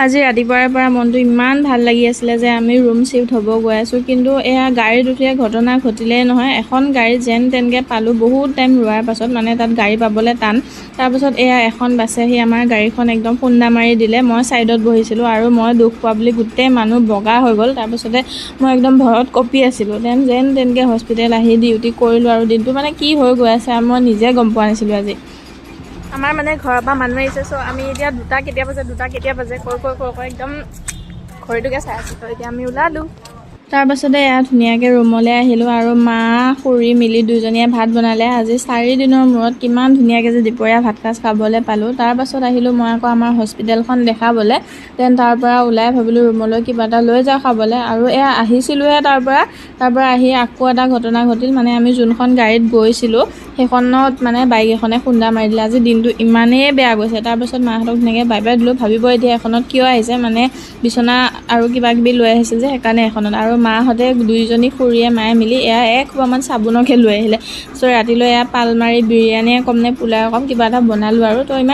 আজি ৰাতিপুৱাৰ পৰা মনটো ইমান ভাল লাগি আছিলে যে আমি ৰুম শিফ্ট হ'ব গৈ আছোঁ, কিন্তু এয়া গাড়ীত উঠিয়ে ঘটনা ঘটিলেই নহয়। এখন গাড়ী যেন তেনকৈ পালোঁ বহুত টাইম ৰোৱাৰ পাছত, মানে তাত গাড়ী পাবলৈ টান। তাৰপাছত এয়া এখন বাছে আহি আমাৰ গাড়ীখন একদম খুন্দা মাৰি দিলে। মই ছাইডত বহিছিলোঁ আৰু মই দুখ পোৱা বুলি গোটেই মানুহ বগা হৈ গ'ল। তাৰপাছতে মই একদম ভয়ত কঁপি আছিলোঁ। যেন তেনকৈ হস্পিটেল আহি ডিউটি কৰিলোঁ আৰু দিনটো মানে কি হৈ গৈ আছে মই নিজে গম পোৱা নাছিলোঁ। আজি আমাৰ মানে ঘৰৰ পৰা মানুহ আহিছে, চ' আমি এতিয়া দুটা কেতিয়া বাজে কৈ একদম ঘড়ীটোকে চাই আছোঁ। তো এতিয়া আমি ওলালোঁ। তাৰপাছতে এয়া ধুনীয়াকৈ ৰুমলৈ আহিলোঁ আৰু মা খুৰী মিলি দুইজনীয়ে ভাত বনালে। আজি 4 দিনৰ মূৰত কিমান ধুনীয়াকৈ যে দুপৰীয়া ভাত সাজ খাবলৈ পালোঁ। তাৰপাছত আহিলোঁ মই আকৌ আমাৰ হস্পিটেলখন দেখাবলৈ। তাৰ পৰা ওলাই ভাবিলোঁ ৰুমলৈ কিবা এটা লৈ যাওঁ খাবলৈ, আৰু এয়া আহিছিলোঁহে তাৰ পৰা আহি আকৌ এটা ঘটনা ঘটিল। মানে আমি যোনখন গাড়ীত গৈছিলোঁ সেইখনত মানে বাইক এখনে খুন্দা মাৰি দিলে। আজি দিনটো ইমানেই বেয়া গৈছে। তাৰপাছত মাহঁতক ধুনীয়াকৈ বাই বাই দিলোঁ। ভাবিব এতিয়া এখনত কিয় আহিছে, মানে বিচনা আৰু কিবা কিবি লৈ আহিছিল যে সেইকাৰণে এখনত। আৰু মাহঁতে দুইজনী খুৰীয়ে মায়ে মিলি এয়া 1 খোপামান চাবোনকে লৈ আহিলে। চ' ৰাতিলৈ এয়া পালমাৰি বিৰিয়ানীয়ে ক'ম নে পোলাও ক'ম কিবা এটা বনালোঁ আৰু। তো ইমান